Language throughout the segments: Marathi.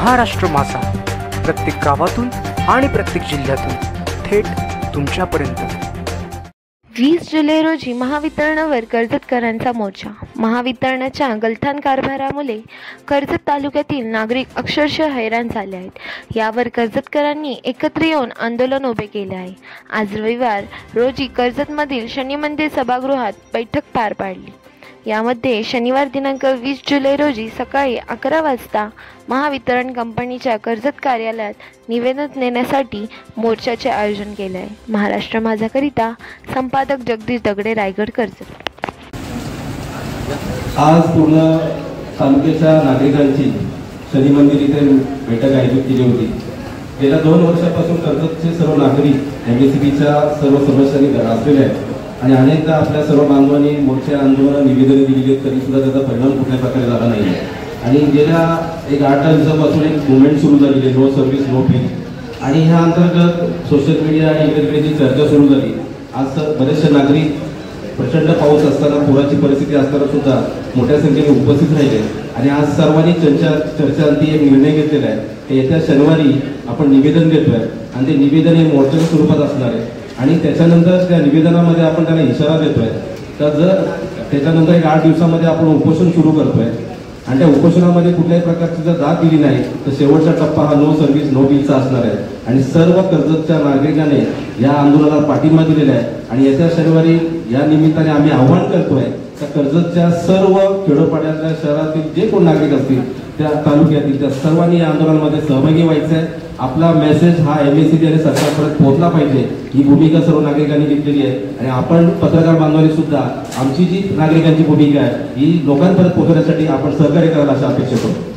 महाराष्ट्र माझा, प्रत्येक गावातून आणि प्रत्येक जिल्ह्यातून थेट तुमच्यापर्यंत। 20 जुलै रोजी महावितरणावर कर्जतकरांचा मोर्चा। महावितरणाच्या गलथान कारभारामुळे कर्जत तालुक्यातील नागरिक अक्षरशः हैराण झाले आहेत। यावर कर्जतकरांनी एकत्र येऊन आंदोलन उभे केले आहे। आज रविवार रोजी कर्जतमधील शनी मंदिर सभागृहात बैठक पार पाडली। यामध्ये शनिवार दिनांक 20 जुलै रोजी सकाळी 11 वाजता महावितरण कंपनीच्या कर्जत कार्यालयात निवेदन देण्यासाठी मोर्चाचे आयोजन केले आहे। महाराष्ट्र माझाकरिता संपादक जगदीश दगडे, रायगड, कर्जत। आज पूर्ण तालुक्याच्या नागरिकांची शनी मंदिर इथे बैठक आयोजित केली होती। गेल्या 2 वर्षापासून कर्जतचे सर्व नागरिक MSCBच्या सर्व समस्यांनी ग्रासलेले आहेत आणि अनेकदा आपल्या सर्व बांधवांनी मोर्चे आंदोलन निवेदन दिलेली आहेत, तरी सुद्धा त्याचा परिणाम कुठल्या प्रकारे झाला नाही। आणि गेल्या 8 दिवसापासून एक मुवमेंट सुरू झालेली आहे, नो सर्व्हिस नो फी। आणि ह्या अंतर्गत सोशल मीडिया आणि इकडे जी चर्चा सुरू झाली। आज बरेचसे नागरिक प्रचंड पाऊस असताना, पुराची परिस्थिती असताना सुद्धा मोठ्या संख्येने उपस्थित राहिले आणि आज सर्वांनी चर्चांती एक निर्णय घेतलेला आहे की येत्या शनिवारी आपण निवेदन देतोय आणि ते निवेदन हे मोर्चाच्या स्वरूपात असणार आहे आणि त्याच्यानंतर त्या निवेदनामध्ये आपण त्याला इशारा देतोय तर जर त्याच्यानंतर एक 8 दिवसामध्ये आपण उपोषण सुरू करतोय आणि त्या उपोषणामध्ये कुठल्याही प्रकारची जर दाद दिली नाही तर शेवटचा टप्पा हा नो सर्व्हिस नो बिलचा असणार आहे। आणि सर्व कर्जतच्या नागरिकांनी या आंदोलनाला पाठिंबा दिलेला आहे आणि येत्या शनिवारी या निमित्ताने आम्ही आवाहन करतोय त्या कर्जतच्या सर्व खेडोपाड्यातल्या शहरातील जे कोण नागरिक असतील त्या तालुक्यातील त्या सर्वांनी या आंदोलनामध्ये सहभागी व्हायचं आहे। आपला मेसेज हा MSCB आणि सरकारपर्यंत पोहोचला पाहिजे, ही भूमिका सर्व नागरिकांनी घेतलेली आहे आणि आपण पत्रकार बांधवांनी सुद्धा आमची जी नागरिकांची भूमिका आहे ही लोकांपर्यंत पोहोचण्यासाठी आपण सहकार्य करायला अशा अपेक्षा करतो।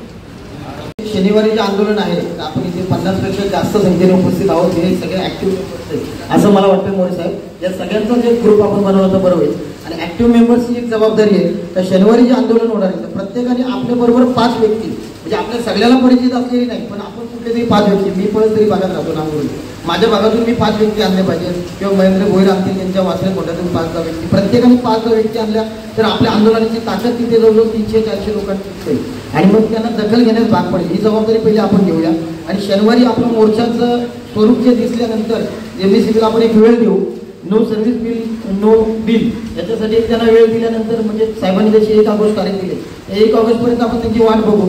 शनिवारी जे आंदोलन आहे आपण इथे 50 पेक्षा जास्त संख्येने उपस्थित आहोत, हे सगळे ऍक्टिव्ह असं मला वाटतं मोरे साहेब। या सगळ्यांचा जे ग्रुप आपण बनवला तर बरं होईल आणि ऍक्टिव्ह मेंबर्सची एक जबाबदारी आहे तर शनिवारी जे आंदोलन होणार आहे तर प्रत्येकाने आपल्याबरोबर 5 व्यक्ती, म्हणजे आपल्या सगळ्याला परिचित असलेली नाही पण आपण कुठेतरी 5 व्यक्ती, मी पण तरी भागात राहतो नागपूर, माझ्या भागातून मी 5 व्यक्ती आणले पाहिजे किंवा महेंद्र भोईर आणतील त्यांच्या वाचल्या कोट्यातून 5 व्यक्ती, प्रत्येकाने 5 व्यक्ती आणल्या तर आपल्या आंदोलनाची ताकद तिथे जवळजवळ 300-400 लोकांची होईल आणि मग त्यांना दखल घेण्यास भाग पडेल। ही जबाबदारी पहिले आपण घेऊया आणि शनिवारी आपलं मोर्चाचं स्वरूप जे दिसल्यानंतर MSCBला आपण एक वेळ देऊ, no service bill no bill, याच्यासाठी त्यांना वेळ दिल्यानंतर म्हणजे साहेबांनी जशी 1 ऑगस्ट तारीख दिली, 1 ऑगस्टपर्यंत आपण त्यांची वाट बघू।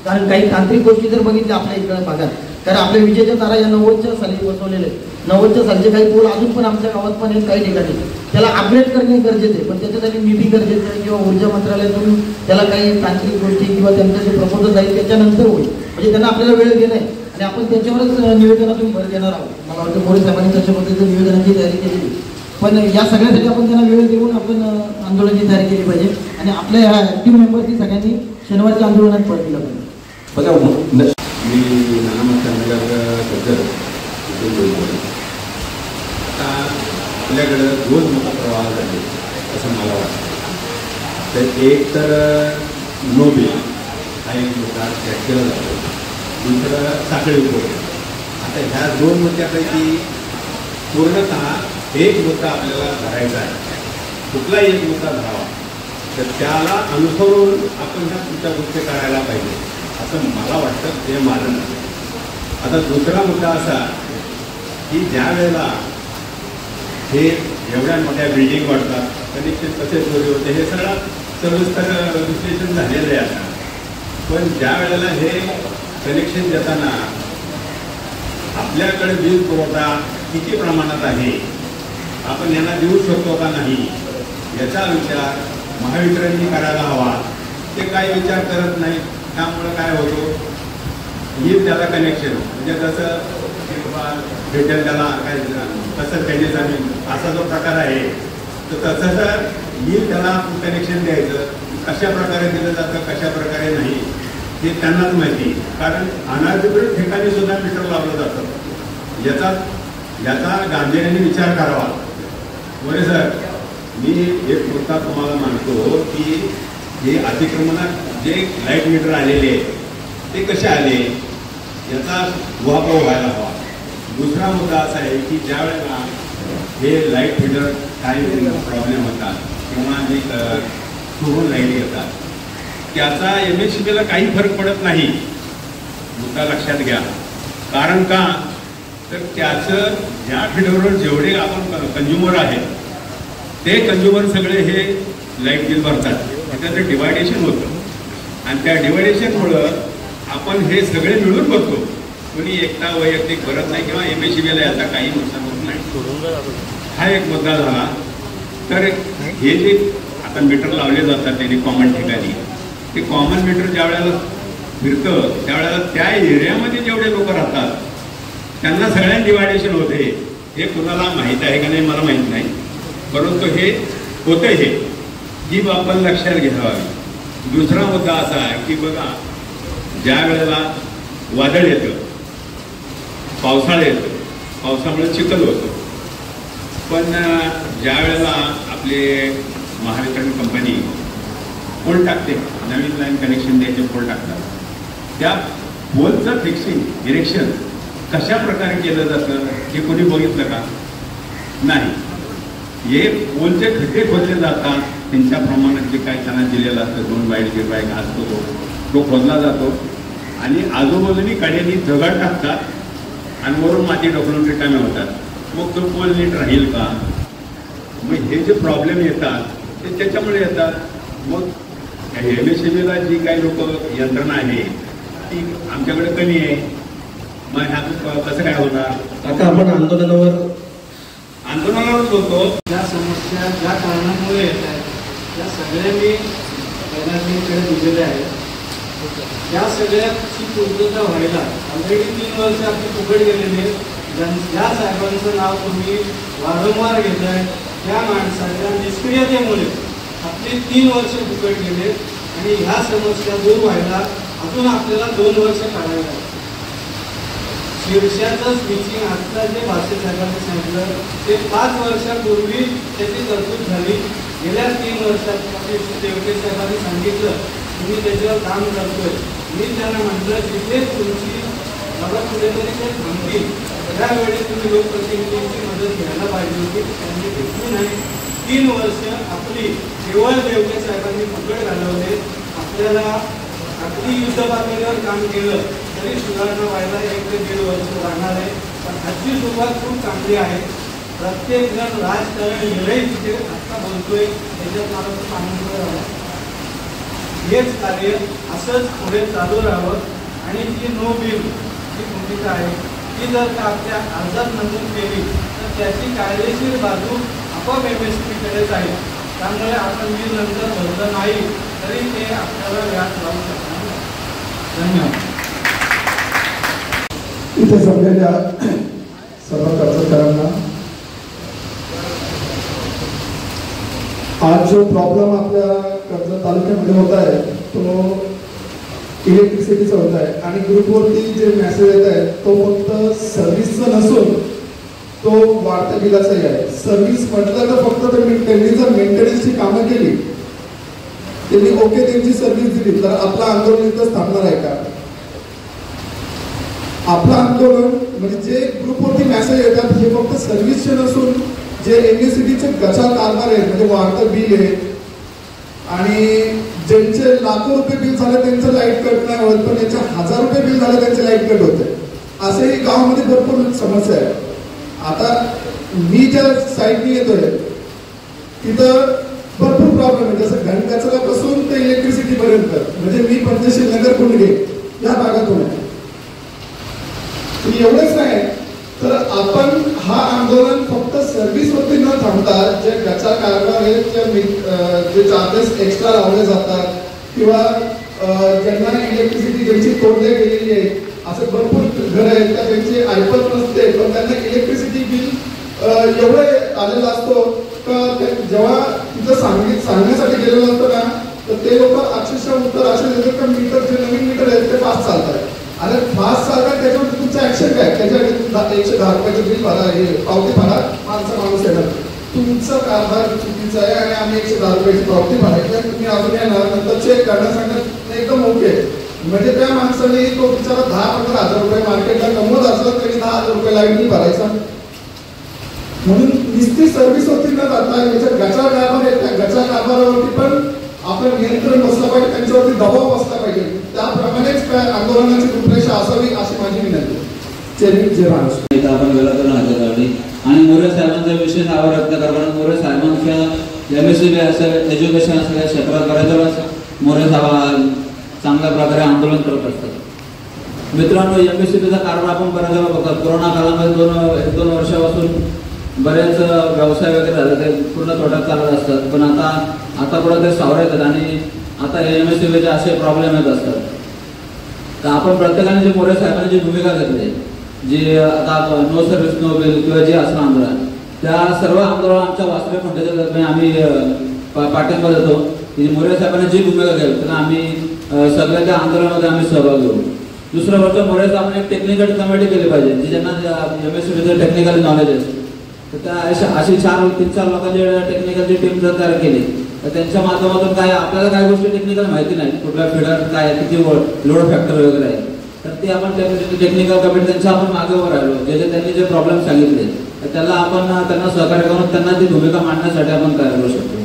कारण काही तांत्रिक गोष्टी जर बघितल्या आपल्या इकडे भागात तर आपल्या विजेच्या तारा या 90च्या साली बसवलेले, 90च्या सालचे काही पोल अजून पण आमच्या गावात पण आहेत काही ठिकाणी, त्याला अपग्रेड करणे गरजेचे आहे पण त्याच्यासाठी निधी गरजेचं आहे किंवा ऊर्जा मंत्रालयातून त्याला काही तांत्रिक गोष्टी किंवा त्यांचं जे प्रपोजल जाईल त्याच्यानंतर होईल, म्हणजे त्यांना आपल्याला वेळ देणं आहे आणि आपण त्याच्यावरच निवेदनातून भर देणार आहोत। मला वाटतं मोरे साहेबांनी तशा पद्धतीचं निवेदनाची तयारी केली पण या सगळ्यासाठी आपण त्यांना वेळ देऊन आपण आंदोलनाची तयारी केली पाहिजे आणि आपल्या ह्या ऍक्टिव्ह मेंबर्सनी सगळ्यांनी शनिवारच्या आंदोलनात पळ दिला पाहिजे। बघा मी आता आपल्याकडं 2 मोठा प्रवाह झाले असं मला वाटतं। तर एक तर नो बिल हा एक मुद्दा चर्चा केला जातो, दुसरं साखळी उपोषण। आता ह्या 2 मुद्द्यापैकी पूर्णतः एक मुद्दा आपल्याला धरायचा आहे, कुठलाही एक मुद्दा धरावा तर त्याला अनुसरून आपण ह्या पुढच्या गोष्टी करायला पाहिजे असं मला वाटतं, ते माझं नाही। आता दुसरा मुद्दा असा की ज्या वेळेला हे एवढ्या मोठ्या बिल्डिंग वाढतात, कनेक्शन कसे चोरी होते हे सगळं सविस्तर विश्लेषण झालेलं आहे आता, पण ज्या वेळेला हे कनेक्शन देताना आपल्याकडे वीज पुरवठा किती प्रमाणात आहे, आपण यांना देऊ शकतो का नाही याचा विचार महावितरणनी करायला हवा। ते काही विचार करत नाही, त्यामुळं काय होतो येईल त्याला कनेक्शन, म्हणजे जसं भेटेल त्याला काय कसं त्यांनी जमीन असा जो प्रकार आहे तर तसं तर येईल त्याला कनेक्शन द्यायचं, कशा प्रकारे दिलं जातं कशा प्रकारे नाही हे त्यांनाच माहिती, कारण अनाधिकृत ठिकाणी सुद्धा मीटर लावलं जातं। याचा गांभीर्याने विचार करावा। मोरे सर, मी एक मुद्दा तुम्हाला मानतो की हे अतिक्रमणात जे लाईट मीटर आलेले आहेत ते कसे आले याचा उहापोह व्हायला हवा। दुसरा मुद्दा असा आहे की ज्या वेळेला हे लाईट मीटर काही प्रॉब्लेम होतात किंवा जे चोरून लाईट येतात त्याचा MSCBला काही फरक पडत नाही, मुद्दा लक्षात घ्या. कारण का तर त्याचं ज्या फीडरवर जेवढे आपण कंझ्युमर आहेत ते कंझ्युमर सगळे हे लाईट बिल भरतात. त्याचं डिवायडेशन होतं आणि त्या डिवायडेशनमुळं आपण हे सगळे मिळून भरतो. कोणी एकटा वैयक्तिक भरत नाही किंवा MSEBीला याचा काही नुकसान होत नाही. हा एक मुद्दा झाला. तर हे जे आता मीटर लावले जातात त्यांनी कॉमन ठिकाणी, ते कॉमन मीटर ज्या वेळेला फिरतं त्यावेळेला त्या एरियामध्ये जेवढे लोक राहतात त्यांना सगळ्यांना डिवायडेशन होते. हे कुणाला माहीत आहे का नाही मला माहीत नाही, परंतु हे होतं. ही बाब आपण लक्षात घ्यावी. दुसरा मुद्दा असा आहे की बघा, ज्या वेळेला वादळ येतं, पावसाळा येतो, पावसामुळे चिखल होतो, पण ज्या वेळेला आपले महावितरण कंपनी पोल टाकते, नवीन लाईन कनेक्शन द्यायचे पोल टाकतात, त्या पोलचं फिक्सिंग इरेक्शन कशा प्रकारे केलं जातं हे कोणी बघितलं का? नाही. हे पोलचे खड्डे खोदले जातात, त्यांच्या प्रमाणात जे काय त्यांना दिलेलं असतं, 2 बाय 1.5 बाय असतो तो खोदला जातो आणि आजूबाजूनी कड्यांनी दगड टाकतात आणि वरून माती ढकलून रिकामे होतात. मग तो पोल नीट राहील का? मग हे जे प्रॉब्लेम येतात ते त्याच्यामुळे येतात. मग MSEBीला जी काही लोक यंत्रणा आहे ती आमच्याकडे कमी आहे. मग ह्यात कसं काय होणार? आता आपण आंदोलनावरच होतो. ज्या समस्या ज्या कारणामुळे येत आहेत त्या सगळ्या मी बॅनर्जीकडे दिलेल्या आहेत. त्या सगळ्याची पूर्तता व्हायला ऑलरेडी 3 वर्ष आपली फुकट गेलेली आहेत. ज्या साहेबांचं नाव तुम्ही वारंवार घेताय त्या माणसाच्या निष्क्रियतेमुळे आपली 3 वर्ष फुकट गेले आणि ह्या समस्या दूर व्हायला अजून आपल्याला 2 वर्ष काढावे लागतात. शीर्षाचं स्विचिंग आत्ता जे भाषे साहेबांनी सांगितलं ते 5 वर्षापूर्वी त्याची तरतूद झाली. गेल्या 3 वर्षात देवके साहेबांनी सांगितलं तुम्ही त्याच्यावर काम करतोय. मी त्यांना म्हटलं जिथे तुमची मला कुठेतरी ते थांबतील त्यावेळी तुम्ही लोकप्रतिनिधींची मदत घ्यायला पाहिजे होती, त्यांनी घेतली नाही. 3 वर्ष आपली केवळ देवके साहेबांनी फुकट घालवले. आपल्याला अगदी युद्ध पातळीवर काम केलं तरी सुधारणा व्हायला 1 ते 1.5 वर्ष लागणार आहे. पण आजची सुरुवात खूप चांगली आहे. प्रत्येक जण राजकारण वेळही तिथे आत्ता बोलतोय त्याच्यात मला खूप आनंद झाला. हेच कार्य असंच पुढे चालू राहावं आणि जी नो बिल जी भूमिका आहे ती जर का आपल्या अर्जात नमूद केली तर त्याची कायदेशीर बाजू आपोआप MSEBीकडे जाईल. त्यामुळे आपण बिल नंतर भरलं नाही तरी ते आपल्याला व्याज लावू शकणार नाही. धन्यवाद. इथे जमलेल्या सर्व कर्जदारांना आज जो प्रॉब्लेम आपल्या कर्जत तालुक्यामध्ये होत आहे तो इलेक्ट्रिसिटीचा होत आहे आणि ग्रुपवरती जे मेसेज येत आहे तो फक्त सर्व्हिसचा नसून तो वाढत्या बिलाचाही आहे. सर्व्हिस म्हटलं तर फक्त त्यांनी जर मेंटेनन्सची कामं केली, त्यांनी ओके त्यांची सर्व्हिस दिली तर आपलं आंदोलन इथंच थांबणार आहे का? आपलं आंदोलन म्हणजे जे ग्रुपवरती मेसेज येतात हे फक्त सर्व्हिसचे नसून जे MSEBीचे गचा कारभार आहेत म्हणजे वाढतं बिल आहे आणि ज्यांचे लाखो रुपये बिल झाले त्यांचं लाईट कट नाही होत, पण ज्यांचे 1000 रुपये बिल झाले त्यांचे लाईट कट होते. असेही गावामध्ये भरपूर समस्या आहे. आता मी ज्या साईडनी येतोय तिथं भरपूर प्रॉब्लेम आहे, जसं घनकचऱ्यापासून ते इलेक्ट्रिसिटी पर्यंत. म्हणजे मी पंचशील नगर कुंडगे या भागातून आहे. एवढंच नाही तर आपण हा आंदोलन फक्त सर्व्हिसवरती न थांबता जे गचा कारभार आहेत जे चार्जेस एक्स्ट्रा लावले जातात किंवा ज्यांना इलेक्ट्रिसिटी ज्यांची तोडली गेलेली आहे असे भरपूर घर आहेत का त्यांची ऐपत नसते पण त्यांना इलेक्ट्रिसिटी बिल एवढं आलेला असतो का जेव्हा तिथं सांगण्यासाठी गेलेलं असतं ना तर ते लोक अक्षरशः उत्तर असे देतात का मीटर जे नवीन मीटर आहेत ते फास्ट चालतात. आणि फास्ट चालतात त्याच्यावर तुमचं ऍक्शन काय? त्याच्यासाठी 110 रुपयाचं बिल भरा, हे पावती भरा, माणूस येणार. तुमचं कारभार चुकीचं आहे आणि आम्ही 110 रुपयाची पावती भरायची तुम्ही अजून येणार नंतर चेक करणार सांगणार एकदम ओके. म्हणजे त्या माणसाने तो बिचारा 10-15 हजार रुपये मार्केटला कमवत असला तरी 10,000 रुपये लाईट बिल भरायचा. म्हणून नुसती सर्व्हिस होती न जाता याच्यात गचा कारभार आहे त्या गचा कारभारावरती पण आपलं नियंत्रण बसलं पाहिजे, त्यांच्यावरती दबाव बसला पाहिजे. त्याप्रमाणेच आंदोलनाची रूपरेषा असावी अशी माझी विनंती. चेअरमन जय महाराष्ट्र. इथं आपण वेळा करून हातात लावली आणि मोरे साहेबांचा विशेष आभार व्यक्त करतो. कारण मोरे साहेबांच्या MSCB असेल, एज्युकेशन असेल या क्षेत्रात बऱ्याच वेळा मोरे साहेब चांगल्या प्रकारे आंदोलन करत असतात. मित्रांनो, MSCBचा कारभार आपण बऱ्याच वेळा बघतात. कोरोना काळामध्ये दोन वर्षापासून बरेच व्यवसाय वगैरे झाले ते पूर्ण तोट्यात चालत असतात. पण आता पुढे ते सावरे येतात आणि आता MSCBचे असे प्रॉब्लेम येत असतात. तर आपण प्रत्येकाने जे मोरे साहेबांनी जी भूमिका घेतली, जी आता नो सर्व्हिस नो बिल किंवा जे असं आंदोलन, त्या सर्व आंदोलन आमच्या वास्तव्य फंडाच्या दरम्यान आम्ही पाठिंबा देतो. की मोरे साहेबांनी जी भूमिका घेतली त्याला आम्ही सगळ्या त्या आंदोलनामध्ये आम्ही सहभाग घेऊ. दुसरं म्हणजे मोरे साहेबांनी एक टेक्निकल कमिटी केली पाहिजे, जी ज्यांना MSCBचं टेक्निकल नॉलेज आहे. तर त्या अशी 3-4 लोकांची टेक्निकलची टीम जर तयार केली तर त्यांच्या माध्यमातून काय आपल्याला काही गोष्टी टेक्निकल माहिती नाही, कुठल्या फिडर काय किती लोड फॅक्टर वगैरे आहे, तर ते आपण टेक्निकल कमिटी त्यांच्या आपण मागे उभं राहिलो. त्यांनी जे प्रॉब्लेम सांगितले तर त्याला आपण त्यांना सहकार्य करून त्यांना ती भूमिका मांडण्यासाठी आपण तयार करू शकतो.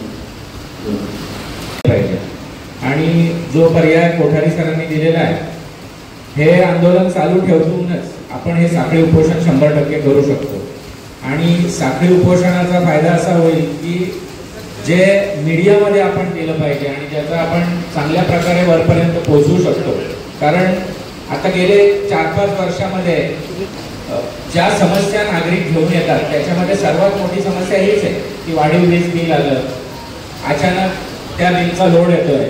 आणि जो पर्याय कोठारी सरांनी दिलेला आहे, हे आंदोलन चालू ठेवूनच आपण हे साखळी उपोषण 100% करू शकतो. आणि साखळी उपोषणाचा फायदा असा होईल की जे मीडियामध्ये आपण केलं पाहिजे आणि ज्याचा आपण चांगल्या प्रकारे वरपर्यंत पोहोचवू शकतो. कारण आता गेले 4-5 वर्षामध्ये ज्या समस्या नागरिक घेऊन येतात त्याच्यामध्ये सर्वात मोठी समस्या हीच आहे की वाढीव वीज बिल आलं, अचानक त्या बिलचा लोड येतोय.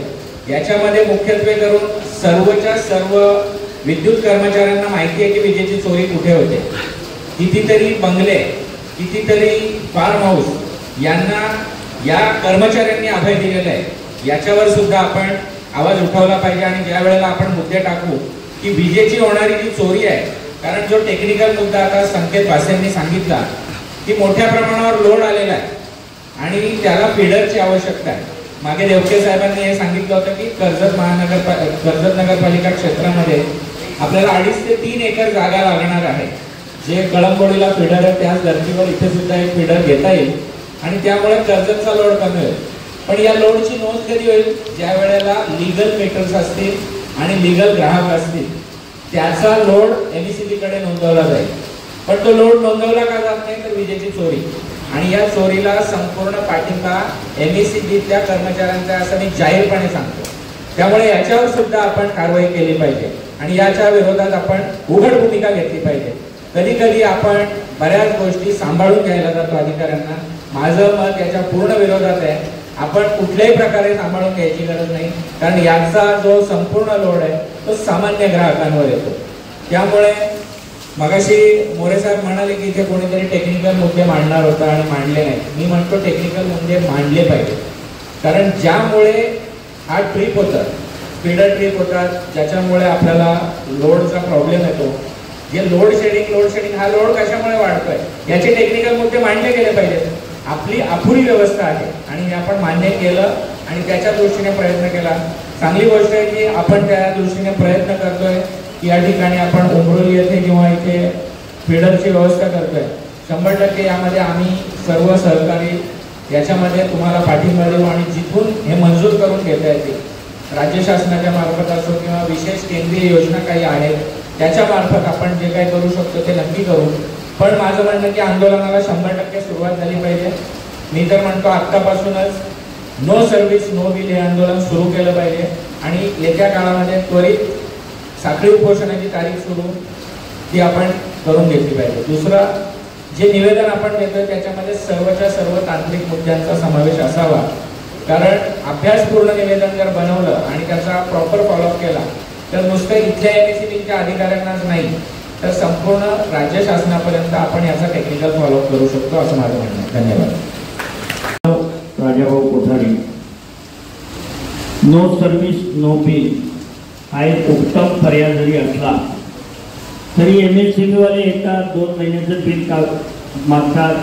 याच्यामध्ये मुख्यत्वे करून सर्वच्या सर्व विद्युत कर्मचाऱ्यांना माहिती आहे की विजेची चोरी कुठे होते. कितीतरी बंगले, कितीतरी फार्म हाऊस यांना या कर्मचाऱ्यांनी अभय दिलेलं आहे. याच्यावर सुद्धा आपण आवाज उठवला पाहिजे. आणि ज्या वेळेला आपण मुद्दे टाकू की विजेची होणारी जी चोरी आहे, कारण जो टेक्निकल मुद्दा आता संकेत भासेंनी सांगितला की मोठ्या प्रमाणावर लोड आलेला आहे आणि त्याला फीडरची आवश्यकता आहे. मागे देवके साहेबांनी हे सांगितलं होतं की कर्जत नगरपालिका क्षेत्रामध्ये आपल्याला 2.5 ते 3 एकर जागा लागणार आहे. जे कळंबोडीला फीडर आहे त्याच धर्तीवर इथे सुद्धा एक फीडर घेता येईल आणि त्यामुळे कर्जतचा लोड कमी होईल. पण या लोडची नोंद कधी होईल? ज्या वेळेला लीगल मीटर्स असतील आणि लीगल ग्राहक असतील त्याचा लोड MSCB कडे नोंदवला जाईल. पण तो लोड नोंदवला का जात नाही? तर विजेची चोरी. आणि या चोरीला संपूर्ण पाठिंबा MSCBच्या कर्मचाऱ्यांचा असं मी जाहीरपणे सांगतो. त्यामुळे याच्यावर सुद्धा आपण कारवाई केली पाहिजे आणि याच्या विरोधात आपण उघड भूमिका घेतली पाहिजे. कधी कधी आपण बऱ्याच गोष्टी सांभाळून घ्यायला जातो अधिकाऱ्यांना. माझं मत याच्या पूर्ण विरोधात आहे. आपण कुठल्याही प्रकारे सांभाळून घ्यायची गरज नाही, कारण याचा जो संपूर्ण लोड आहे तो सामान्य ग्राहकांवर येतो. त्यामुळे मगाशी मोरे साहेब म्हणाले की इथे कोणीतरी टेक्निकल मुद्दे मांडणार होता आणि मांडले नाही. मी म्हणतो टेक्निकल मुद्दे मांडले पाहिजे, कारण ज्यामुळे हा ट्रिप होतात, स्पीडर ट्रिप होतात, ज्याच्यामुळे आपल्याला लोडचा प्रॉब्लेम येतो. जे लोड शेडिंग हा लोड कशामुळे वाढतोय याचे टेक्निकल मुद्दे मांडले गेले पाहिजेत. आपली अपुरी व्यवस्था आहे आणि हे आपण मान्य केलं आणि त्याच्या दृष्टीने प्रयत्न केला. चांगली गोष्ट आहे की आपण त्या दृष्टीने प्रयत्न करतोय की या ठिकाणी आपण उमरोली येथे किंवा इथे फीडरची व्यवस्था करतोय. 100% यामध्ये आम्ही सर्व सहकारी याच्यामध्ये तुम्हाला पाठिंबा देऊ आणि जिथून हे मंजूर करून घेता येतील राज्य शासनाच्या मार्फत असो किंवा विशेष केंद्रीय योजना काही आहेत त्याच्या मार्फत आपण जे काही करू शकतो ते नक्की करू. पण माझं म्हणणं की आंदोलनाला 100% सुरुवात झाली पाहिजे. मी तर म्हणतो आत्तापासूनच नो सर्व्हिस नो बिल हे आंदोलन सुरू केलं पाहिजे आणि येत्या काळामध्ये त्वरित साखळी उपोषणाची तारीख सुरू ती आपण करून घेतली पाहिजे. दुसरं जे निवेदन आपण देतोय त्याच्यामध्ये सर्वच्या सर्व तांत्रिक मुद्द्यांचा समावेश असावा, कारण अभ्यासपूर्ण निवेदन जर बनवलं आणि त्याचा प्रॉपर फॉलोअप केला तर नुसतं इथल्या MSCBच्या अधिकाऱ्यांनाच नाही तर संपूर्ण राज्य शासनापर्यंत आपण याचा टेक्निकल फॉलोअप करू शकतो असं माझं म्हणणं आहे. धन्यवाद. Rajabhau Kothari, no service no bill हा एक उत्तम पर्याय जरी असला तरी MSCB वाले 1-2 महिन्याचं बिल मागतात.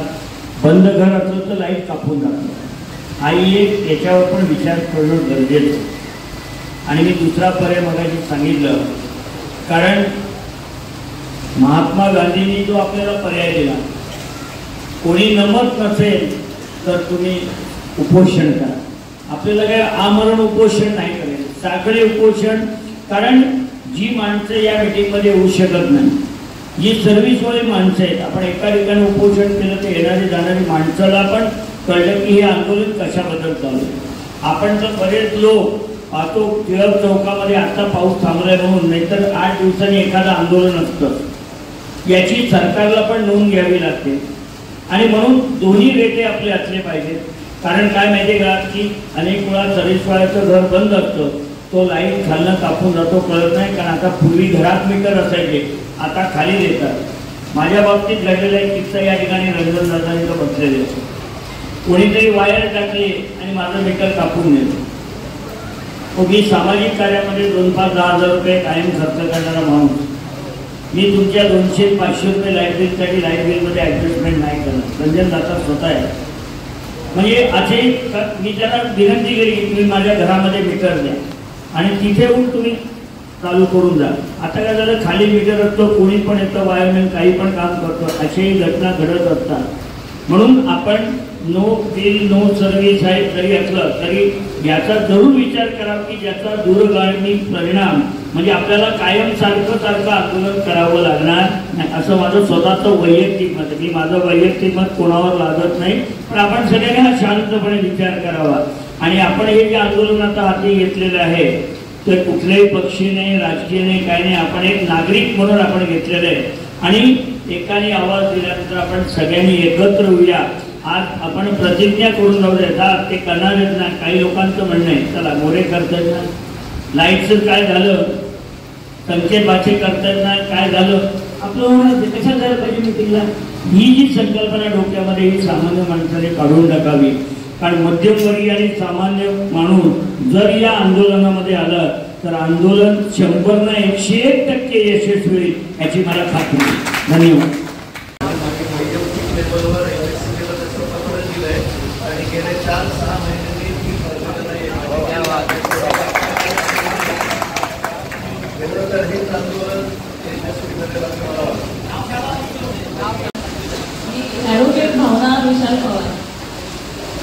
बंद घर असलं तर लाईट कापून जातात. आई एक याच्यावर पण विचार करणं गरजेचं. आणि मी दुसरा पर्याय मगाशी सांगितलं, कारण महात्मा गांधींनी जो आपल्याला पर्याय दिला, कोणी नमत नसेल तर तुम्ही उपोषण करा. आपल्याला काय आमरण उपोषण नाही करायचं, साखळी उपोषण. कारण जी माणसं या मीटिंगमध्ये येऊ शकत नाही, जी सर्व्हिसवाली माणसं आहेत, आपण एका ठिकाणी उपोषण केलं तर येणारी जाणारी माणसाला पण कळलं की हे आंदोलन कशाबद्दल चालू आहे. आपण तर बरेच लोक पाहतो टिळक चौकामध्ये आता पाऊस थांबलाय म्हणून, नाहीतर 8 दिवसांनी एखादं आंदोलन असतं. याची सरकारला पण नोंद घ्यावी लागते आणि म्हणून दोन्ही रेटे आपले असले पाहिजेत. कारण काय माहिती का की अनेक वेळा सर्व्हिसवाल्याचं घर बंद असतं, तो लाईट खालनं कापून जातो कळत नाही. कारण आता पूर्वी घरात मीटर असायचे, आता खाली देतात. माझ्या बाबतीत घडलेला एक किस्सा या ठिकाणी रंजन दादा बसलेले, कोणीतरी वायर टाकली आणि माझं मीटर कापून नेलं. मी सामाजिक कार्यामध्ये 2-5-10 रुपये कायम खर्च करणारा माणूस, मी तुमच्या 200-500 रुपये लाईट बिलसाठी लाईट बिलमध्ये ॲडजस्टमेंट नाही करत. रंजन दादा स्वतः आहे. म्हणजे असे मी त्याला विनंती केली की तुम्ही माझ्या घरामध्ये मीटर द्या आणि तिथे येऊन तुम्ही चालू करून जा. आता काय झालं, खाली मीटर असतो, कोणी पण येतं, वायरमॅन काही पण काम करतो, अशाही घटना घडत असतात. म्हणून आपण नो बिल नो सर्व्हिस आहे जरी असलं तरी याचा जरूर विचार करावा की ज्याचा दूरगामी परिणाम म्हणजे आपल्याला कायम सारखं आंदोलन करावं लागणार नाही, असं माझं स्वतःचं वैयक्तिक मत आहे. मी माझं वैयक्तिक मत कोणावर लादत नाही, पण आपण सगळ्यांनी हा शांतपणे विचार करावा. आणि आपण हे जे आंदोलन आता हाती घेतलेलं आहे ते कुठल्याही पक्षी नाही, राजकीय नाही, काय नाही, आपण एक नागरिक म्हणून आपण घेतलेलं आहे. आणि एकाने आवाज दिल्यानंतर आपण सगळ्यांनी एकत्र होऊया. आज आपण प्रतिज्ञा करून जाऊ द्या, ते करणार आहेत ना. काही लोकांचं म्हणणं आहे चला मोरे करतायत ना, लाईटचं काय झालं, संकेत भाषे करतायत ना, काय झालं आपलं होणार, कशा झालं पाहिजे मिटिंगला. ही जी संकल्पना डोक्यामध्ये ही सामान्य माणसाने काढून टाकावी. कारण मध्यमवर्गीय आणि सामान्य माणूस जर या आंदोलनामध्ये आला तर आंदोलन 100% यशस्वी होईल याची मला खात्री आहे. धन्यवाद. आणि गेल्या 4-6 महिन्यांनी तर हे आंदोलन यशस्वी झालेलं असं मला वाटतं. ॲडव्होकेट भावना विशाल पवार.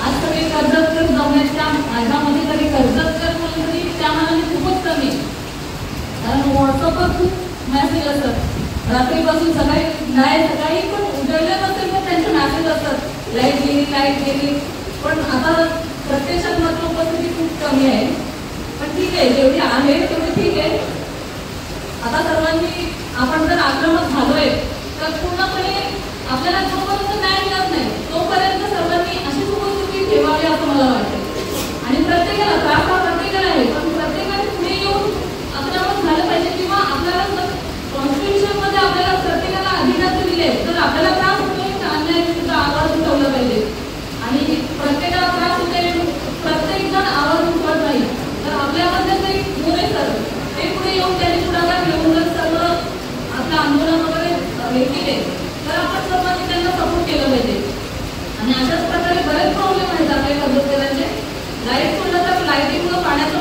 आज सगळे कर्जतकर जमण्याच्या माझ्यामध्ये तरी कर्जतकर म्हणून तरी त्या मनाने खूपच कमी आहे. कारण व्हॉट्सअपवर खूप मेसेज असतात रात्रीपासून सकाळी पण उजळले नसेल तर त्यांचे मेसेज असतात लाईट गेली. पण आता प्रत्यक्षात मात्र उपस्थिती खूप कमी आहे. पण ठीक आहे, जेवढी आहे तेवढी ठीक आहे. आता सर्वांनी आपण जर आक्रमक झालोय तर पूर्णपणे आपल्याला जोपर्यंत न्याय मिळत नाही तोपर्यंत सर्वांनी अशी उपस्थिती ठेवावी असं मला वाटतं. आणि प्रत्येकाला त्रास हा प्रत्येकाला आहे, पण प्रत्येकाने पुढे येऊन आक्रमक झालं पाहिजे. किंवा आपल्याला कॉन्स्टिट्यूशन मध्ये आपल्याला प्रत्येकाला अधिकार दिले तर आपल्याला त्रास होतोय अन्याय विरुद्ध आवाज उठवला पाहिजे. आणि प्रत्येकाला त्रास होते, प्रत्येक जण आवाज उठवत नाही तर आपल्यामध्ये ते मोरे सर ते पुढे येऊन त्यांनी पुढाकार घेऊन जर सर्व आपलं आंदोलन वगैरे हे केले तर आपण सर्वांनी त्यांना सपोर्ट केलं पाहिजे. आणि अशाच प्रकारे बरेच प्रॉब्लेम आहेत आपल्या कर्जतकरांचे. लाईट सोडलं तर लाईटिंगमुळे पाण्याचा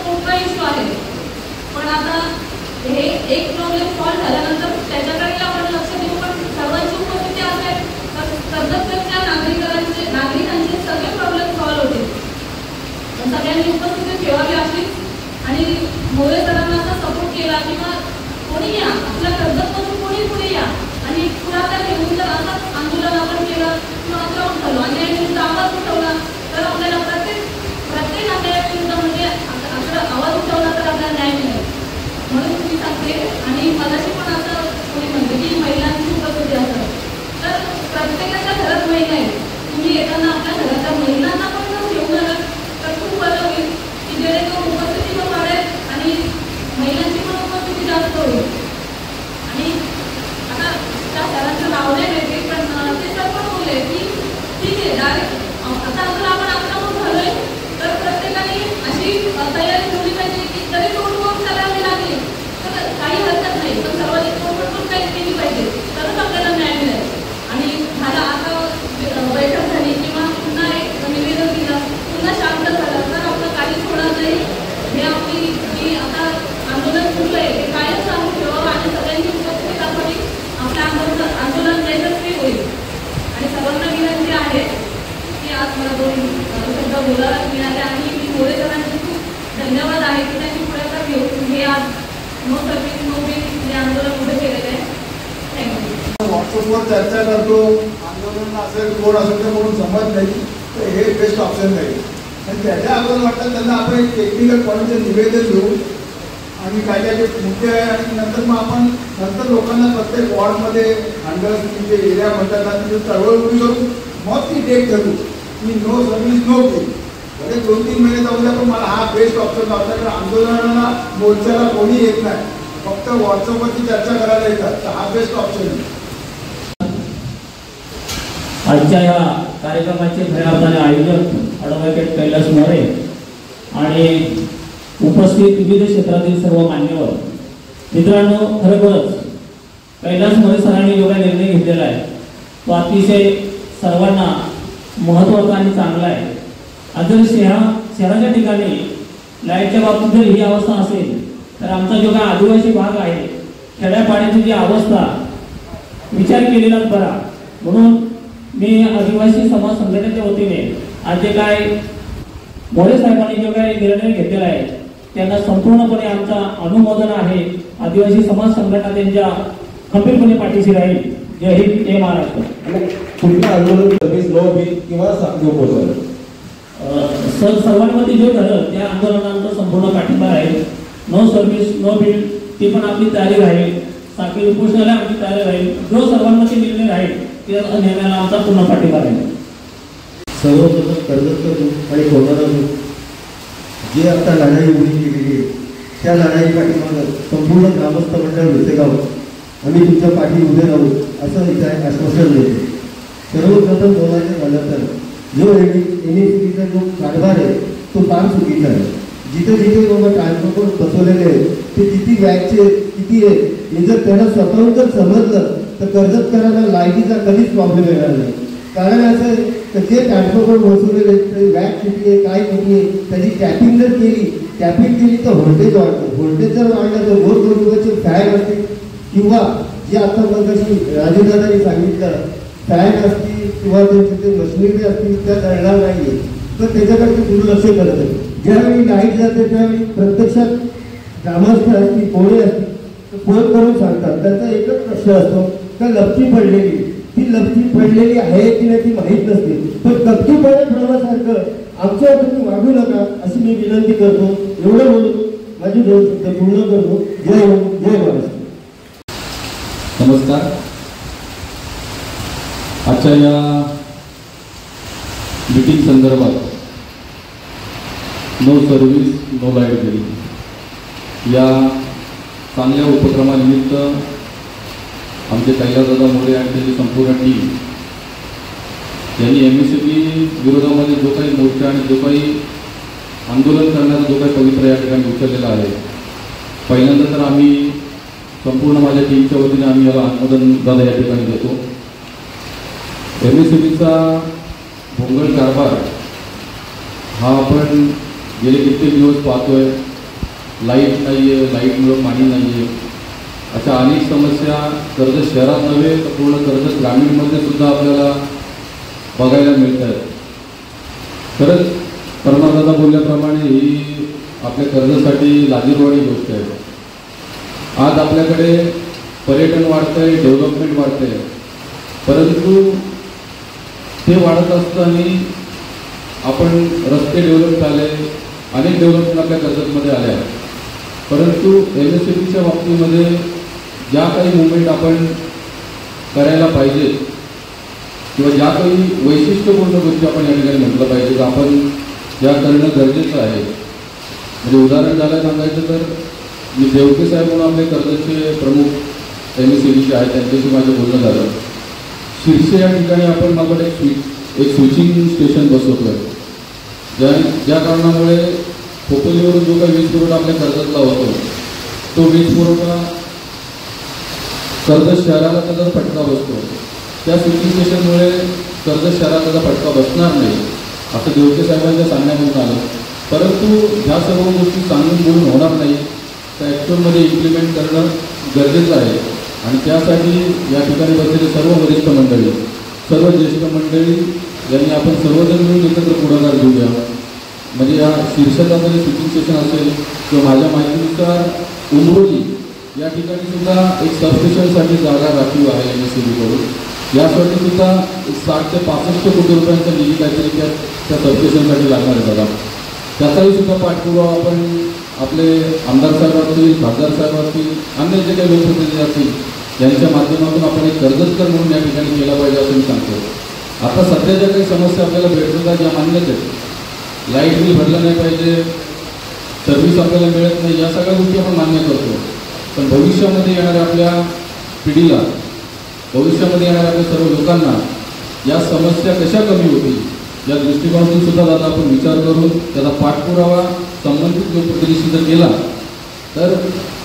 मोठा इश्यू आहे. पण आता हे एक प्रॉब्लेम सॉल्व्ह झाल्यानंतर त्याच्याकडे आपण लक्ष देऊ. पण सर्वांची उपस्थिती असेल तर कर्जतकरच्या नागरिकांचे सगळे प्रॉब्लेम सॉल्व्ह होतील. सगळ्यांनी उपस्थिती ठेवावी अशी. आणि मोरे सरांना असा सपोर्ट केला किंवा कोणी या आपल्या कर्जतमधून कोणी पुढे या आणि पुढाकार घेऊन जर असं आंदोलन आपण केलं किंवा आक्रमक झालो अन्यायाविरुद्ध आवाज उठवला तर आपल्याला प्रत्येक अन्यायाविरुद्ध म्हणजे आवाज उठवला तर आपल्याला न्याय मिळेल. म्हणून मी सांगते. आणि मलाशी पण असं कोणी म्हणते की महिलांची उपस्थिती असतात तर प्रत्येकाच्या घरात महिला आहे. तुम्ही येताना आपल्या घराच्या महिलांना पण जर घेऊन आला तर खूप बरं होईल की जेणेकरून उपस्थिती पण वाढेल आणि महिलांची पण उपस्थिती जास्त होईल. आणि आता त्या सरांचं नाव नो सर्व्हिस नो बिल हे आंदोलन उभे केलेलं आहे. थँक्यू. व्हॉट्सअपवर चर्चा करतो, आंदोलन असेल कोण असेल ते म्हणून समज नाही, तर हे बेस्ट ऑप्शन नाही. आणि त्याच्या अगोदर वाटतं त्यांना आपण एक टेक्निकल पॉईंटचं निवेदन देऊ आणि काय काय जे मुद्दे आहे आणि नंतर मग आपण नंतर लोकांना प्रत्येक वॉर्डमध्ये अंडर जे एरिया म्हणतात ना तिथे चळवळ उभी करू, मग ती डेट ठरवू की नो सर्व्हिस नो पे. म्हणजे 2-3 महिने जाऊ द्या, पण मला हा बेस्ट ऑप्शन वाटतं. कारण आंदोलनाला मोर्चाला कोणी येत नाही, फक्त व्हॉट्सअपवरती चर्चा करायला येतात, तर हा बेस्ट ऑप्शन आहे. आजच्या या कार्यक्रमाचे खऱ्या अर्थाने आयोजक ॲडव्होकेट कैलास मोरे आणि उपस्थित विविध क्षेत्रातील सर्व मान्यवर मित्रांनो, खरोखरच कैलास मोरे सरांनी जो काही निर्णय घेतलेला आहे तो अतिशय सर्वांना महत्त्वाचा आणि चांगला आहे. आज जर शहराच्या ठिकाणी लाईटच्या बाबतीत जर ही अवस्था असेल तर आमचा जो काही आदिवासी भाग आहे खेड्यापाड्याची जी अवस्था विचार केलेलाच बरा. म्हणून मी आदिवासी समाज संघटनेच्या वतीने आज जे काय मोरे साहेबांनी जो काही निर्णय घेतलेला आहे त्यांना संपूर्णपणे आमचा अनुमोदन आहे. आदिवासी समाज संघटना त्यांच्या खंबीरपणे पाठीशी राहील. जय हिंद, जय महाराष्ट्र. कुठलं आंदोलन सर्व्हिस नो बिल किंवा साखळी उपोषण सर्वांमध्ये जे ठरलं त्या आंदोलनाचा संपूर्ण पाठिंबा राहील. नो सर्व्हिस नो बिल ती पण आपली तयारी राहील. साखळी उपोषणाला आमची तयारी राहील. जो सर्वांमध्ये निर्णय राहील त्या निर्णयाला आमचा पूर्ण पाठिंबा राहील. सर्वप्रथम कर्जत आणि कोरोना जे आता लढाई उभी केलेली आहे त्या लढाई पाठीमागं संपूर्ण ग्रामस्थ मंडळ विसेगाव आम्ही तुमच्या पाठी उभे राहू असं इथे आश्वासन देते. सर्वप्रथम बोलायचं झालं तर जो NECBचा जो कारभार आहे तो फार चुकीचा आहे. जिथे जिथे बाबा ट्रान्सपोर्ट बसवलेले आहेत ते किती व्याजचे किती आहे हे जर त्यांना स्वतःहून जर समजलं तर कर्जतकरांना लाईटीचा कधीच प्रॉब्लेम येणार नाही. कारण असं आहे तर जे ट्रान्सपोर्ट बसवलेले व्याज किती आहे काय किती आहे त्याची कॅपिंग जर केली तर व्होल्टेज वाढतं. व्होल्टेज जर वाढलं तर गोरगरिबाचे फॅन असतील किंवा जे आता मगाशी राजूदादांनी सांगितलं फॅन असतील किंवा त्यांचे ते मशिनरी असतील त्या जळणार नाही तर त्याच्याकडे ते दुर्लक्ष करत आहे. ज्यावेळी लाईट जाते त्यावेळी प्रत्यक्षात ग्रामस्थ असतील कोणी असतील तर फोन करून सांगतात. त्यांचा एकच प्रश्न असतो का लपची पडलेली ती लपची पडलेली आहे की नाही ती माहीत नसते. पण लपची पडण्यासारखं आमच्यावर तुम्ही वागू नका अशी मी विनंती करतो. एवढं बोलून माझी 2 शब्द पूर्ण करतो. जय हिंद, जय महाराष्ट्र. नमस्कार. आजच्या या मीटिंग संदर्भात no service no light bill या चांगल्या उपक्रमानिमित्त आमचे कैलासदादा मोरे आणि त्याची संपूर्ण टीम यांनी MSCB विरोधामध्ये जो काही मोर्चा आणि जो काही आंदोलन करण्याचा जो काही पवित्र या ठिकाणी उचललेला आहे, पहिल्यांदा तर आम्ही संपूर्ण माझ्या टीमच्या वतीने आम्ही याला अनुमोदन दादा या ठिकाणी देतो. MSCBचा भोंगळ कारभार हा आपण गेले कित्येक दिवस पाहतोय. लाईट नाही आहे, लाईटमुळं पाणी नाही आहे, अशा अनेक समस्या कर्जत शहरात नव्हे तर पूर्ण कर्जत ग्रामीणमध्ये सुद्धा आपल्याला बघायला मिळत आहेत. खरंच परमादादा बोलल्याप्रमाणे ही आपल्या कर्जतसाठी लाजीरवाणी गोष्ट आहे. आज आपल्याकडे पर्यटन वाढतंय, डेव्हलपमेंट वाढतंय, परंतु ते वाढत असताना आपण रस्ते डेव्हलप झाले, अनेक डेव्हलपमेंट आपल्या कर्जतमध्ये आल्या, परंतु MSCBच्या बाबतीमध्ये ज्या काही मुवमेंट आपण करायला पाहिजे किंवा ज्या काही वैशिष्ट्यपूर्ण गोष्टी आपण या ठिकाणी म्हटलं पाहिजे तर आपण या करणं गरजेचं आहे. म्हणजे उदाहरण झालं सांगायचं तर मी देवके साहेब म्हणून आपले कर्जतचे प्रमुख MSCBचे आहेत, त्यांच्याशी माझं बोलणं झालं. शिर्षे या ठिकाणी आपण माझ्याकडे एक स्विचिंग स्टेशन बसवतो आहे, ज्या कारणामुळे खोपोलीवरून जो काही वीज पुरवठा आपल्या कर्जतला होतो तो वीज पुरवठा कर्जत शहराला त्याचा फटका बसतो. त्या स्विचिंग स्टेशनमुळे कर्जत शहराला त्याचा फटका बसणार नाही असं देवके साहेबांच्या सांगण्यातून आलं. परंतु ह्या सर्व गोष्टी सांगून बोलून होणार नाही, त्या ॲक्च्युअलमध्ये इम्प्लिमेंट करणं गरजेचं आहे. आणि त्यासाठी या ठिकाणी बसलेले सर्व वरिष्ठ मंडळी, सर्व ज्येष्ठ मंडळी यांनी आपण सर्वजण मिळून एकत्र पुढाकार घेऊया. म्हणजे या शीर्षकामध्ये स्विचिंग स्टेशन असेल किंवा माझ्या माहितीनुसार उमरोली या ठिकाणी सुद्धा एक सबस्टेशनसाठी जागा राखीव आहे MSCB कडून. यासाठी सुद्धा 60 ते 65 कोटी रुपयांचा निधी काहीतरी त्या सबस्टेशनसाठी लागणार आहे दादा. त्याचाही सुद्धा पाठपुरावा आपण आपले आमदार साहेब असतील, खासदार साहेब असतील, अन्य जे काही लोकप्रतिनिधी असतील यांच्या माध्यमातून आपण एक कर्जतकर म्हणून या ठिकाणी केला पाहिजे असं मी सांगतो. आता सध्या ज्या काही समस्या आपल्याला भेटतात ज्या मान्यच आहेत, लाईट बिल भरलं नाही पाहिजे, सर्व्हिस आपल्याला मिळत नाही, या सगळ्या गोष्टी आपण मान्य करतो. पण भविष्यामध्ये येणाऱ्या आपल्या पिढीला, भविष्यामध्ये येणाऱ्या आपल्या सर्व लोकांना या समस्या कशा कमी होतील या दृष्टिकोनातून सुद्धा दादा आपण विचार करून त्याचा पाठपुरावा संबंधित लोकप्रतिनिधीशी जर केला तर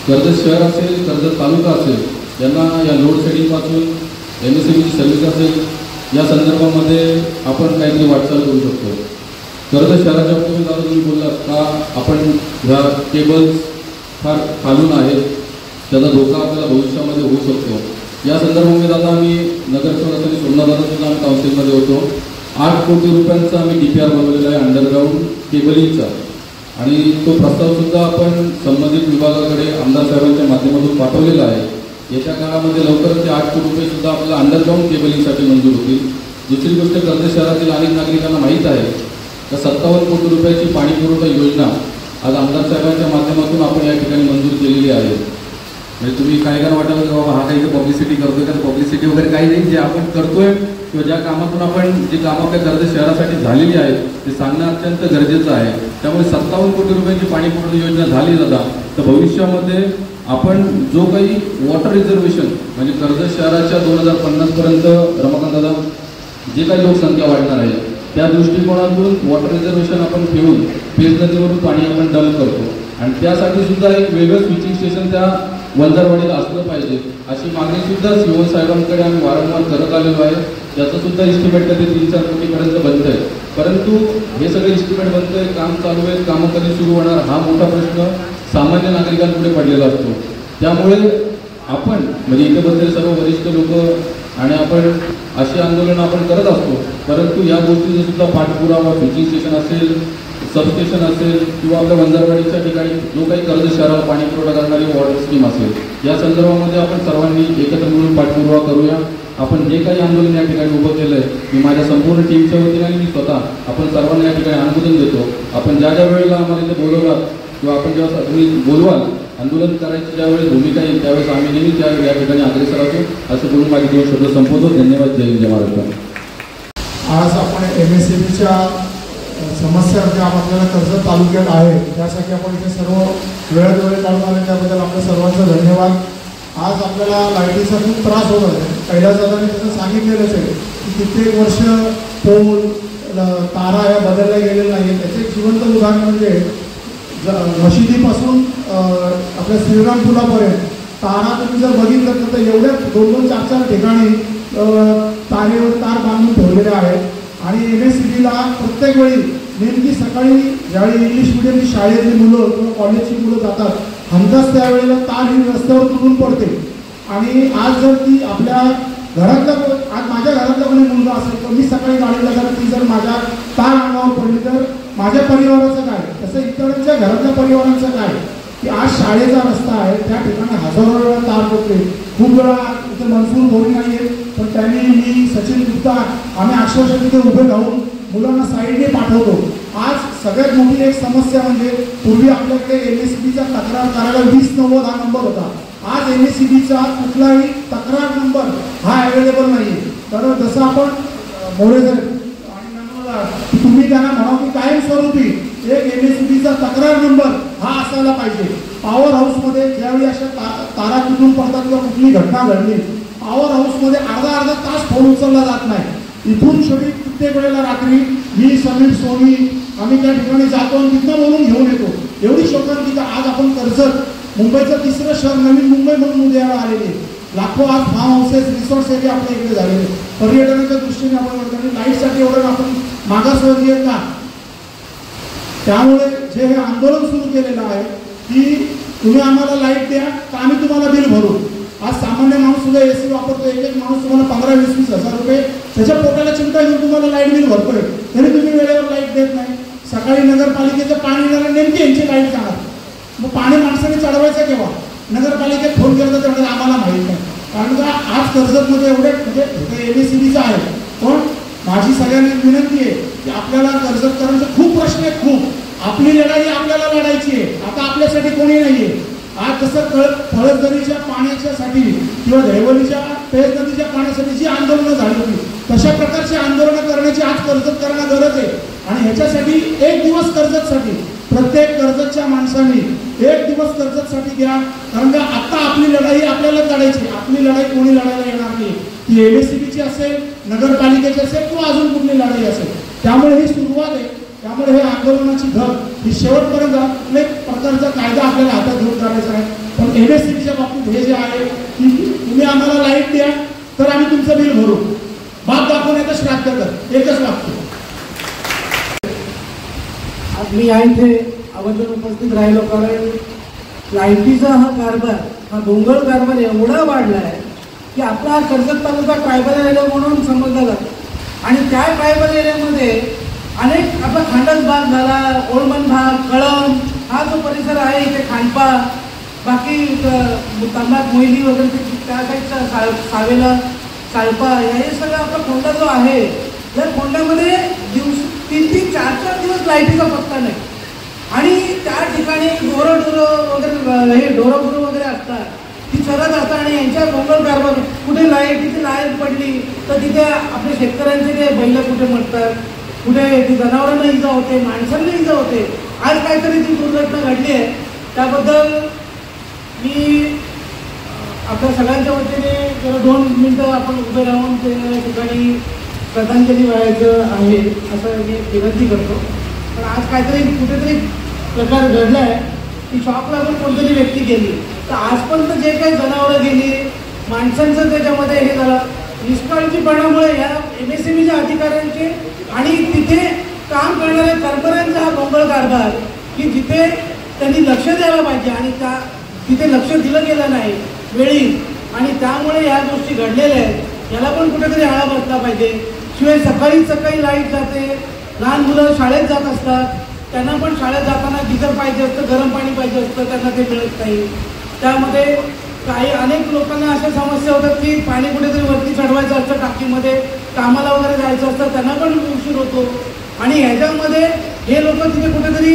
कर्जत शहर असेल, कर्जत तालुका असेल, यांना या लोड शेडिंगपासून MSCBची सर्व्हिस असेल या संदर्भामध्ये आपण काहीतरी वाटचाल करू शकतो. कर्जत शहराच्या बाबतीत दादा तुम्ही बोललात का आपण ह्या केबल्स फार खालून आहेत, त्याचा धोका आपल्याला भविष्यामध्ये होऊ शकतो. या संदर्भामध्ये दादा आम्ही नगरसेवक असताना सोमनाथदादा सुद्धा आम्ही काउन्सिलमध्ये होतो. 8 कोटी रुपयांचा आम्ही DPR बनवलेला आहे अंडरग्राऊंड केबलिंगचा, आणि तो प्रस्ताव सुद्धा आपण संबंधित विभागाकडे आमदार साहेबांच्या माध्यमातून पाठवलेला आहे. येत्या काळामध्ये लवकरच ते 8 कोटी रुपये सुद्धा आपल्याला अंडरग्राऊंड केबलिंगसाठी मंजूर होतील. दुसरी गोष्ट, कर्जत शहरातील अनेक नागरिकांना माहीत आहे तर 57 कोटी रुपयाची पाणी पुरवठा योजना आज आमदार साहेबांच्या माध्यमातून आपण या ठिकाणी मंजूर केलेली आहे. म्हणजे तुम्ही काय काय वाटावं की बाबा हा काही पब्लिसिटी करतोय का, पब्लिसिटी वगैरे काही नाही. जे आपण करतोय किंवा ज्या कामातून आपण जी कामं आपल्या कर्जत शहरासाठी झालेली आहेत ते सांगणं अत्यंत गरजेचं आहे. त्यामुळे 57 कोटी रुपयांची पाणी पुरवठा योजना झाली दादा, तर भविष्यामध्ये आपण जो काही वॉटर रिझर्वेशन म्हणजे कर्जत शहराच्या 2050पर्यंत रमाकांत दादा जे काही लोकसंख्या वाढणार आहे त्या दृष्टिकोनातून वॉटर रिझर्वेशन आपण ठेवून पेज नदीवरून पाणी आपण डम्प करतो, आणि त्यासाठी सुद्धा एक वेगळं स्विचिंग स्टेशन त्या वंजारवाडीला असलं पाहिजे अशी मागणी सुद्धा सीओ साहेबांकडे आम्ही वारंवार करत आलेलो आहे. त्याचं सुद्धा इस्टिमेट कधी 3-4 कोटीपर्यंत बनतं आहे. परंतु हे सगळे इस्टिमेट बनतं आहे, काम चालू आहे, कामं कधी सुरू होणार हा मोठा प्रश्न सामान्य नागरिकांपुढे पडलेला असतो. त्यामुळे आपण म्हणजे इथे बसलेले सर्व वरिष्ठ लोक आणि आपण अशी आंदोलन आपण करत असतो, परंतु या गोष्टीचा सुद्धा पाठपुरावा स्विचिंग स्टेशन असेल, सबस्टेशन असेल किंवा आपल्या वंजारवाडीच्या ठिकाणी जो काही कर्जत शहराला पाणी पुरवठा करणारी वॉटर स्कीम असेल या संदर्भामध्ये आपण सर्वांनी एकत्र मिळून पाठपुरावा करूया. आपण जे काही आंदोलन या ठिकाणी उभं केलं आहे मी माझ्या संपूर्ण टीमच्या वतीने आणि मी स्वतः आपण सर्वांना या ठिकाणी अनुमोदन देतो. आपण ज्या ज्या वेळेला आम्हाला इथे बोलवलात किंवा आपण जेव्हा तुम्ही बोलवाल आंदोलन करायची ज्यावेळेस भूमिका येईल त्यावेळेस आम्ही नेहमी त्या ठिकाणी अग्रेसर असू असं बोलून माझे 2 शब्द संपवतो. धन्यवाद. जय हिंद, जय महाराष्ट्र. आज आपण MSCBच्या समस्या ज्या आपल्याला कर्जत तालुक्यात आहे त्यासाठी आपण इथे सर्व वेळेत काढून आले त्याबद्दल आपल्या सर्वांचं धन्यवाद. आज आपल्याला लाईटीचा खूप त्रास होत आहे. पहिल्या दादाने त्याचं सांगितलेलंच आहे की कित्येक वर्ष पोल तारा या बदलल्या गेलेल्या नाही. त्याचे एक जिवंत उदाहरण म्हणजे मशिदीपासून आपल्या श्रीराम पुलापर्यंत तारा तुम्ही जर बघितलं तर एवढ्या 2-4 ठिकाणी तारेवर तार बांधून ठेवलेले आहेत. आणि MSCBला प्रत्येक वेळी नेमकी सकाळी ज्यावेळी इंग्लिश मिडियमची शाळेतली मुलं किंवा कॉलेजची मुलं जातात हमखास त्यावेळेला तार ही रस्त्यावर तुटून पडते. आणि आज जर ती आपल्या घरातला आज माझ्या घरातला कोणी मुलगा असेल तर मी सकाळी गाडीला जर ती जर माझ्या तार अंगावर पडली तर माझ्या परिवाराचं काय, तसं इतरांच्या घरातल्या परिवारांचं काय की आज शाळेचा रस्ता आहे त्या ठिकाणी हजारो वेळा तार पडते. खूप वेळा इथे मनसूर होईल नाही आहे पण त्यांनी मी सचिन गुप्ता आम्ही अक्षरशः तिथे उभे राहून मुलांना साईडने पाठवतो. आज सगळ्यात मोठी एक समस्या म्हणजे पूर्वी आपल्याकडे MSCBचा तक्रार करायला 2090 हा नंबर होता. आज MSCBचा कुठलाही तक्रार नंबर हा अवेलेबल नाही आहे. तर जसं आपण मोरे साहेब आणि तुम्ही त्यांना म्हणा की कायमस्वरूपी एक MSCBचा तक्रार नंबर हा असायला पाहिजे. पॉवर हाऊसमध्ये ज्यावेळी अशा तारा तुटून पडतात किंवा कुठली घटना घडली पॉवर हाऊसमध्ये अर्धा तास फोन उचलला जात नाही. इथून शेवटी कित्येक वेळेला रात्री मी समीर सोनी आम्ही त्या ठिकाणी जातो आणि तिथं बोलून घेऊन येतो. एवढी शोकांतिका आज आपण कर्जत मुंबईचं 3रं शहर नवीन मुंबई म्हणून उदयाला आलेले लाखो आज फार्म हाऊसेस रिसॉर्ट्स एरिया आपल्या इकडे झालेले. पर्यटनाच्या दृष्टीने आपण म्हणतो लाईटसाठी एवढं आपण मागासवर्गीय का. त्यामुळे जे हे आंदोलन सुरू केलेलं आहे की तुम्ही आम्हाला लाईट द्या तर आम्ही तुम्हाला बिल भरू. आज सामान्य माणूस सुद्धा AC वापरतो. एक माणूस तुम्हाला 15-20 हजार रुपये त्याच्या पोटाला चिंता घेऊन तुम्हाला लाईट बिल भरतोय तरी तुम्ही वेळेवर लाईट देत नाही. सकाळी नगरपालिकेचं पाणी येणार नेमकी यांची लाईट जाणार. मग पाणी माणसाने चढवायचं केव्हा. नगरपालिकेत फोन केला तर तेवढं आम्हाला माहीत नाही. कारण का आज कर्जतमध्ये एवढे म्हणजे MSCBचं आहे, पण माझी सगळ्यांना विनंती आहे की आपल्याला कर्जतकरांचे खूप प्रश्न आहेत. खूप आपली लढाई आपल्याला लढायची आहे. आता आपल्यासाठी कोणी नाहीये. आज जसं फळदरीच्या पाण्याच्यासाठी किंवा दहिवलीच्या पेज नदीच्या पाण्यासाठी जी आंदोलनं झाली होती, तशा प्रकारची आंदोलनं करण्याची आज कर्जतकरांना गरज आहे. आणि ह्याच्यासाठी एक दिवस कर्जतसाठी प्रत्येक कर्जतच्या माणसांनी एक दिवस कर्जतसाठी घ्या. कारण का आता आपली लढाई आपल्याला लढायची. आपली लढाई कोणी लढायला येणार नाही. ती MSCBची असेल, नगरपालिकेची असेल किंवा अजून कुठली लढाई असेल. त्यामुळे ही सुरुवात आहे. त्यामुळे हे आंदोलनाची धग ही शेवटपर्यंत अनेक प्रकारचा कायदा आपल्याला हातात घेऊन करायचा आहे. पण MSCBच्या बाबतीत हे जे आहे की तुम्ही आम्हाला लाईट द्या तर आम्ही तुमचं बिल भरू. बाप दाखवण्याचं श्राद्ध कर, एकच वाक्य. आज मी या इथे आवर्जून उपस्थित राहिलो कारण लाईटीचा हा कारभार, हा भोंगळ कारभार एवढा वाढला आहे की आपला कर्जत तालुका ट्रायबल एरिया म्हणून समजला जातो. आणि त्या ट्रायबल एरियामध्ये अनेक आपला खांडस भाग झाला, ओळमन भाग, कळम हा जो परिसर आहे इथे खांडपा, बाकी तांबाक मोहिली वगैरे त्या साईडचा सावेला साळपा, हे सगळं आपला खोंडा जो आहे, या खोंड्यामध्ये 3-4 दिवस लाईटीचा पत्ता नाही. आणि त्या ठिकाणी ढोरं वगैरे हे ढोरं वगैरे असतात, ती चरत असतात. आणि यांच्या भोंगळ कारभार कुठे लाईटीची लाईट पडली तर तिथे आपल्या शेतकऱ्यांचे ते बैल कुठे मरतात, कुठे ती जनावरांना इजा होते, माणसांना इजा होते. आज काहीतरी ती दुर्घटना घडली आहे. त्याबद्दल मी आपल्या सगळ्यांच्या वतीने जरा 2 मिनटं आपण उभे राहून त्या ठिकाणी श्रद्धांजली वाहायचं आहे असं मी विनंती करतो. पण आज काहीतरी कुठेतरी प्रकार घडला आहे की शॉपला पण कोणतरी व्यक्ती गेली तर आजपर्यंत जे काही जनावरं गेली, माणसांचं त्याच्यामध्ये हे झालं, निष्काळजीपणामुळे या MSCBच्या अधिकाऱ्यांचे आणि तिथे काम करणाऱ्या कर्मचाऱ्यांचा हा भोंगळ कारभार की जिथे त्यांनी लक्ष द्यायला पाहिजे आणि तिथे लक्ष दिलं गेलं नाही वेळी, आणि त्यामुळे या गोष्टी घडलेल्या आहेत. याला पण कुठेतरी आळा बसला पाहिजे. शिवाय सकाळी लाईट जाते, लहान मुलं शाळेत जात असतात, त्यांना पण शाळेत जाताना गिझर पाहिजे असतं, गरम पाणी पाहिजे असतं, त्यांना ते मिळत नाही. त्यामध्ये काही अनेक लोकांना अशा समस्या होतात की पाणी कुठेतरी वरती चढवायचं असतं टाकीमध्ये, कामाला वगैरे जायचं असतं, त्यांना पण उशीर होतो. आणि ह्याच्यामध्ये हे लोक तिथे कुठेतरी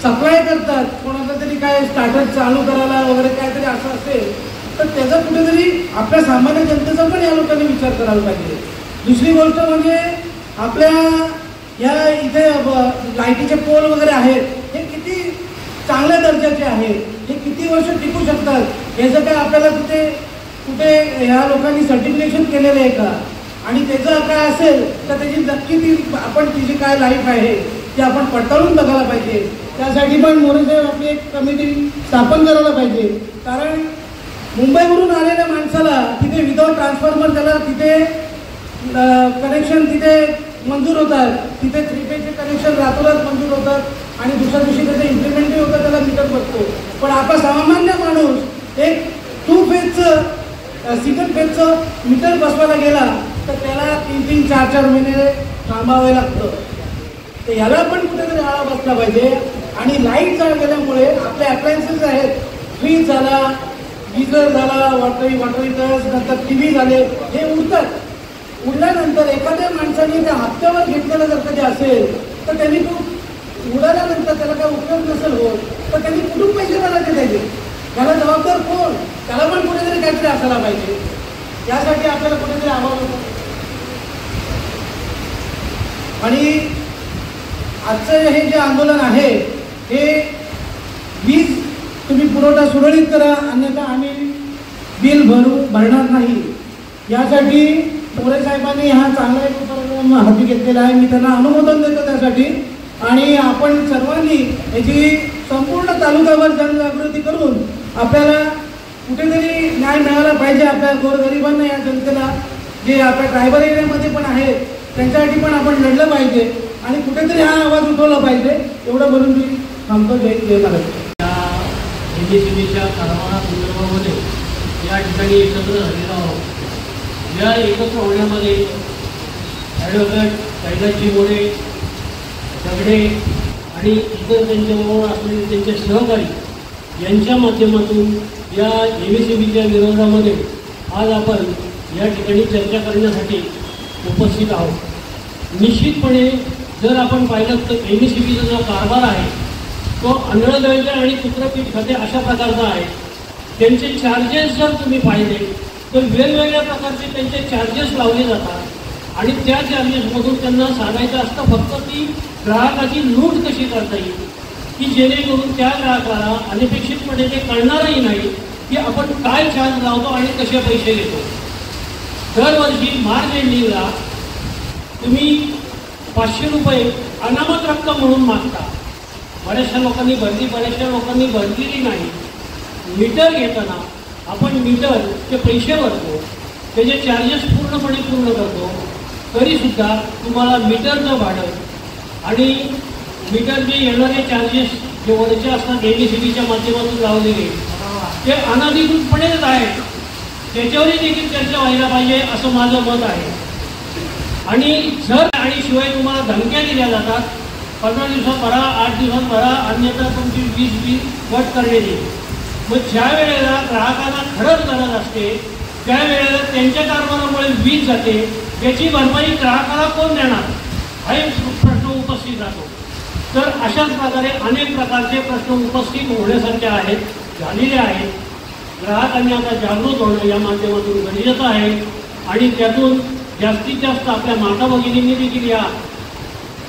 सप्लाय करतात, कोणाला तरी काय स्टार्टर चालू करायला वगैरे काहीतरी असं असेल तर त्याचा कुठेतरी आपल्या सामान्य जनतेचा पण या लोकांनी विचार करायला पाहिजे. दुसरी गोष्ट म्हणजे आपल्या या इथे लाईटीचे पोल वगैरे आहेत, हे किती चांगल्या दर्जाचे आहेत, हे किती वर्ष टिकू शकतात, याचं काय आपल्याला कुठे ह्या लोकांनी सर्टिफिकेशन केलेलं आहे का, आणि त्याचं काय असेल तर त्याची नक्की तिची काय लाईफ आहे ती आपण पडताळून बघायला पाहिजे. त्यासाठी पण मोरेसाहेब आपली एक कमिटी स्थापन करायला पाहिजे. कारण मुंबईवरून आलेल्या माणसाला तिथे विदाउट ट्रान्सफॉर्मर त्याला तिथे कनेक्शन तिथे मंजूर होतात, तिथे 3 फेजचे कनेक्शन रातोरात मंजूर होतात आणि दुसऱ्या दिवशी त्याचं इम्प्लिमेंटही होतं, त्याला मीटर बसतो. पण आता सामान्य माणूस एक 2 फेजचं सिंगल फेजचं मीटर बसवायला गेला तर त्याला 3-4 महिने थांबावे लागतं. तर याला पण कुठेतरी आळा बसला पाहिजे. आणि लाईट गेल्यामुळे आपले अप्लायन्सेस आहेत, फ्रीज झाला, गिझर झाला, वॉटर हीटर्स, नंतर TV झाले, हे उडतात. उडल्यानंतर एखाद्या माणसाने त्या हप्त्यावर घेतलेलं जर कधी असेल तर त्यांनी तो उडाल्यानंतर त्याला काय उपयोग नसेल होत तर त्यांनी कुठून पैसे भरायचे त्याचे, त्याला जबाबदार कोण, त्याला पण कुठेतरी काहीतरी असायला पाहिजे. यासाठी आपल्याला कुठेतरी आव्हान होतं. आणि आजचं हे जे आंदोलन आहे हे वीज तुम्ही पुरवठा सुरळीत करा, अन्यथा आम्ही बिल भरणार नाही. यासाठी मोरे साहेबांनी हा चांगला एक उपक्रम हाती घेतलेला आहे, मी त्यांना अनुमोदन देतो त्यासाठी. आणि आपण सर्वांनी याची संपूर्ण तालुक्यावर जनजागृती करून आपल्याला कुठेतरी न्याय मिळाला पाहिजे. आपल्या गोरगरिबांना, या जनतेला जे आपल्या ट्रायबल एरियामध्ये पण आहेत त्यांच्यासाठी पण आपण लढलं पाहिजे आणि कुठेतरी हा आवाज उठवला पाहिजे. एवढं बोलून मी थांबतो. जय महाराष्ट्र. MSCBच्या कारभारा संदर्भामध्ये या ठिकाणी एकत्र झालेलो आहोत. या एकत्र होण्यामध्ये ॲडव्होकेट कैलासजी मोरे, दगडे आणि इतर त्यांच्याबरोबर असलेले त्यांचे सहकारी यांच्या माध्यमातून या MSEBच्या विरोधामध्ये आज आपण या ठिकाणी चर्चा करण्यासाठी उपस्थित आहोत. निश्चितपणे जर आपण पाहिलं तर MSEBचा जो कारभार आहे तो आंधळदळगे आणि कुत्रपीठ खाते अशा प्रकारचा आहे. त्यांचे चार्जेस जर तुम्ही पाहिले तर वेगवेगळ्या प्रकारचे त्यांचे चार्जेस लावले जातात आणि त्या चार्जेसमधून त्यांना सांगायचं असतं फक्त ती ग्राहकाची लूट कशी करता येईल की जेणेकरून त्या ग्राहकाला अनपेक्षितपणे ते कळणारही नाही की आपण काय चार्ज लावतो आणि कसे पैसे घेतो. दरवर्षी मार्च एंडिंगला तुम्ही 500 रुपये अनामत रक्कम म्हणून मागता. बऱ्याचशा लोकांनी भरली, बऱ्याचशा लोकांनी भरलेली नाही. मीटर घेताना आपण मीटरचे पैसे भरतो, त्याचे चार्जेस पूर्ण करतो, तरीसुद्धा तुम्हाला मीटरचं भाडं आणि मीटरचे येणारे चार्जेस जे वरचे असतात MSEBच्या माध्यमातून लावलेले ते अनधिकृतपणेच आहेत. त्याच्यावरही देखील चर्चा व्हायला पाहिजे असं माझं मत आहे. आणि जर आणि शिवाय तुम्हाला धमक्या दिल्या जातात 15 दिवसात भरा, 8 दिवसात भरा, अन्यथा तुमची वीज बिल कट करण्यात येईल. मग ज्या वेळेला ग्राहकांना खरंच गरज असते त्यावेळेला त्यांच्या कारभारामुळे वीज जाते, याची भरपाई ग्राहकाला कोण देणार हा एक प्रश्न उपस्थित राहतो. तर अशाच प्रकारे अनेक प्रकारचे प्रश्न उपस्थित होण्यासारखे आहेत, झालेले आहेत. ग्राहकांनी आता जागृत होणं या माध्यमातून गरजेचं आहे आणि त्यातून जास्तीत जास्त आपल्या माता भगिनींनी देखील या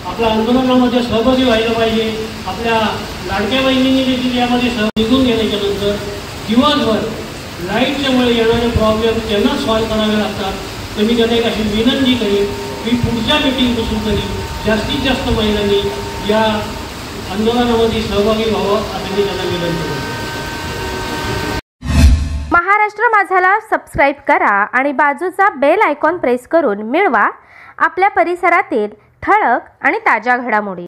आपल्या आंदोलनामध्ये सहभागी व्हायला पाहिजे. आपल्या लाडक्या बहिणींनी देखील यामध्ये निघून गेल्याच्या नंतर दिवसभर लाईटच्यामुळे येणारे प्रॉब्लेम त्यांना सॉल्व्ह करावे लागतात. तर मी त्यांना एक अशी विनंती करीन की पुढच्या मीटिंगपासून तरी जास्तीत जास्त महिलांनी या आंदोलनामध्ये सहभागी व्हावं असं मी त्यांना विनंती करतो. महाराष्ट्र माझाला सबस्क्राईब करा आणि बाजूचा बेल आयकॉन प्रेस करून मिळवा आपल्या परिसरातील ठळक आणि ताज्या घडामोडी.